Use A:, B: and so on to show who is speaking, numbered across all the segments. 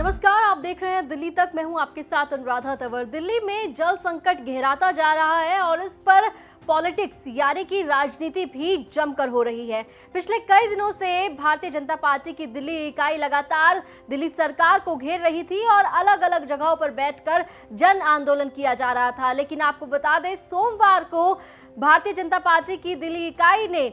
A: नमस्कार, आप देख रहे हैं दिल्ली तक। मैं हूं आपके साथ अनुराधा तंवर। दिल्ली में जल संकट गहराता जा रहा है और इस पर पॉलिटिक्स यानी कि राजनीति भी जमकर हो रही है। पिछले कई दिनों से भारतीय जनता पार्टी की दिल्ली इकाई लगातार दिल्ली सरकार को घेर रही थी और अलग अलग जगहों पर बैठकर जन आंदोलन किया जा रहा था। लेकिन आपको बता दें, सोमवार को भारतीय जनता पार्टी की दिल्ली इकाई ने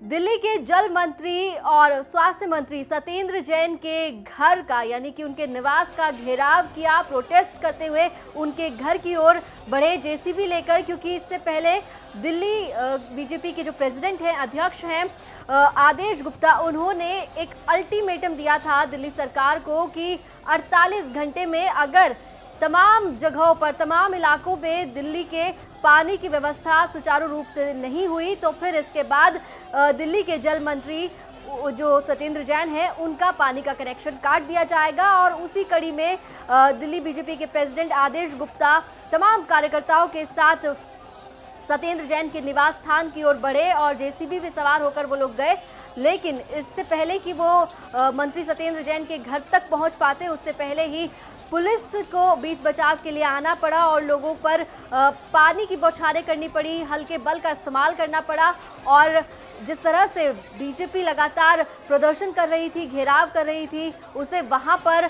A: दिल्ली के जल मंत्री और स्वास्थ्य मंत्री सत्येंद्र जैन के घर का यानी कि उनके निवास का घेराव किया, प्रोटेस्ट करते हुए उनके घर की ओर बढ़े जेसीबी लेकर। क्योंकि इससे पहले दिल्ली बीजेपी के जो प्रेसिडेंट हैं, अध्यक्ष हैं आदेश गुप्ता, उन्होंने एक अल्टीमेटम दिया था दिल्ली सरकार को कि 48 घंटे में अगर तमाम जगहों पर, तमाम इलाकों में दिल्ली के पानी की व्यवस्था सुचारू रूप से नहीं हुई तो फिर इसके बाद दिल्ली के जल मंत्री जो सत्येंद्र जैन हैं, उनका पानी का कनेक्शन काट दिया जाएगा। और उसी कड़ी में दिल्ली बीजेपी के प्रेसिडेंट आदेश गुप्ता तमाम कार्यकर्ताओं के साथ सत्येंद्र जैन के निवास स्थान की ओर बढ़े और जेसीबी में सवार होकर वो लोग गए। लेकिन इससे पहले कि वो मंत्री सत्येंद्र जैन के घर तक पहुंच पाते, उससे पहले ही पुलिस को बीच बचाव के लिए आना पड़ा और लोगों पर पानी की बौछारें करनी पड़ी, हल्के बल का इस्तेमाल करना पड़ा। और जिस तरह से बीजेपी लगातार प्रदर्शन कर रही थी, घेराव कर रही थी, उसे वहां पर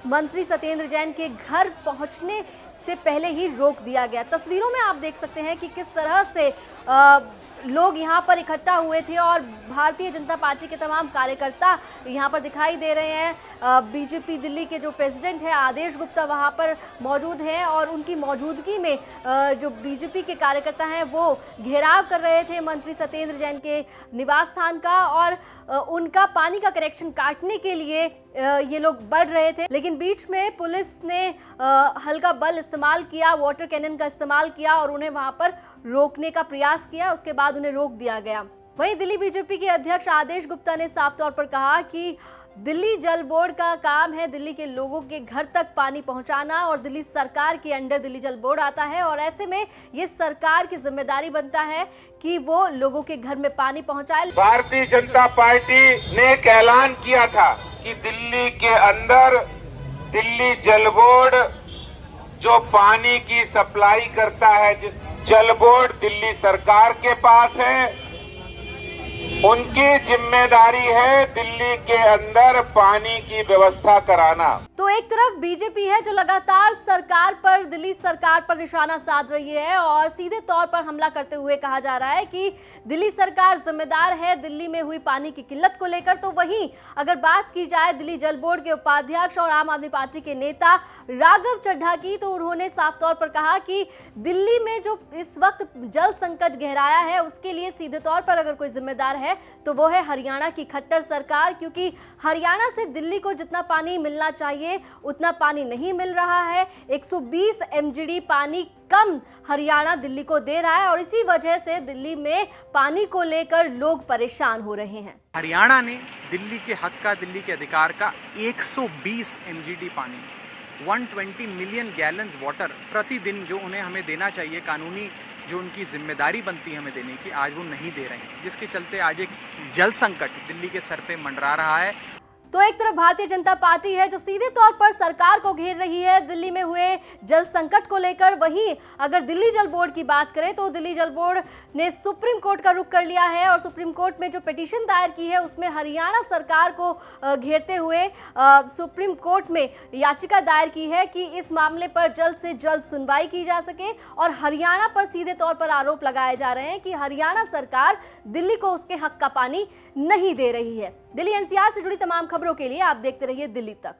A: मंत्री सत्येंद्र जैन के घर पहुंचने से पहले ही रोक दिया गया। तस्वीरों में आप देख सकते हैं कि किस तरह से लोग यहाँ पर इकट्ठा हुए थे और भारतीय जनता पार्टी के तमाम कार्यकर्ता यहाँ पर दिखाई दे रहे हैं। बीजेपी दिल्ली के जो प्रेसिडेंट हैं आदेश गुप्ता वहाँ पर मौजूद हैं और उनकी मौजूदगी में जो बीजेपी के कार्यकर्ता हैं वो घेराव कर रहे थे मंत्री सत्येंद्र जैन के निवास स्थान का और उनका पानी का कनेक्शन काटने के लिए ये लोग बढ़ रहे थे। लेकिन बीच में पुलिस ने हल्का बल इस्तेमाल किया, वाटर कैनन का इस्तेमाल किया और उन्हें वहां पर रोकने का प्रयास किया। उसके बाद उन्हें रोक दिया गया। वहीं दिल्ली बीजेपी के अध्यक्ष आदेश गुप्ता ने साफ तौर पर कहा कि दिल्ली जल बोर्ड का काम है दिल्ली के लोगों के घर तक पानी पहुंचाना और दिल्ली सरकार के अंडर दिल्ली जल बोर्ड आता है और ऐसे में ये सरकार की जिम्मेदारी बनता है कि वो लोगों के घर में पानी पहुंचाए।
B: भारतीय जनता पार्टी ने एक ऐलान किया था कि दिल्ली के अंदर दिल्ली जल बोर्ड जो पानी की सप्लाई करता है, जिस जल बोर्ड दिल्ली सरकार के पास है, उनकी जिम्मेदारी है दिल्ली के अंदर पानी की व्यवस्था कराना।
A: तो एक तरफ बीजेपी है जो लगातार सरकार पर, दिल्ली सरकार पर निशाना साध रही है और सीधे तौर पर हमला करते हुए कहा जा रहा है कि दिल्ली सरकार जिम्मेदार है दिल्ली में हुई पानी की किल्लत को लेकर। तो वहीं अगर बात की जाए दिल्ली जल बोर्ड के उपाध्यक्ष और आम आदमी पार्टी के नेता राघव चड्ढा की, तो उन्होंने साफ तौर पर कहा कि दिल्ली में जो इस वक्त जल संकट गहराया है उसके लिए सीधे तौर पर अगर कोई जिम्मेदार है तो वो है हरियाणा की खट्टर सरकार। क्योंकि हरियाणा से दिल्ली को जितना पानी मिलना चाहिए उतना पानी नहीं मिल रहा है। 120 एमजीडी पानी कम हरियाणा दिल्ली को दे रहा है और इसी वजह से दिल्ली में पानी को लेकर लोग परेशान हो रहे हैं।
C: हरियाणा ने दिल्ली के हक का, दिल्ली के अधिकार का 120 एमजीडी पानी, 120 मिलियन गैलन्स वाटर प्रतिदिन जो उन्हें हमें देना चाहिए, कानूनी जो उनकी जिम्मेदारी बनती है हमें देने की, आज वो नहीं दे रहे हैं, जिसके चलते आज एक जल संकट दिल्ली के सर पे मंडरा रहा है।
A: तो एक तरफ भारतीय जनता पार्टी है जो सीधे तौर पर सरकार को घेर रही है दिल्ली में हुए जल संकट को लेकर। वहीं अगर दिल्ली जल बोर्ड की बात करें तो दिल्ली जल बोर्ड ने सुप्रीम कोर्ट का रुख कर लिया है और सुप्रीम कोर्ट में जो पिटीशन दायर की है उसमें हरियाणा सरकार को घेरते हुए सुप्रीम कोर्ट में याचिका दायर की है कि इस मामले पर जल्द से जल्द सुनवाई की जा सके। और हरियाणा पर सीधे तौर पर आरोप लगाए जा रहे हैं कि हरियाणा सरकार दिल्ली को उसके हक का पानी नहीं दे रही है। दिल्ली एनसीआर से जुड़ी तमाम खबरों के लिए आप देखते रहिए दिल्ली तक।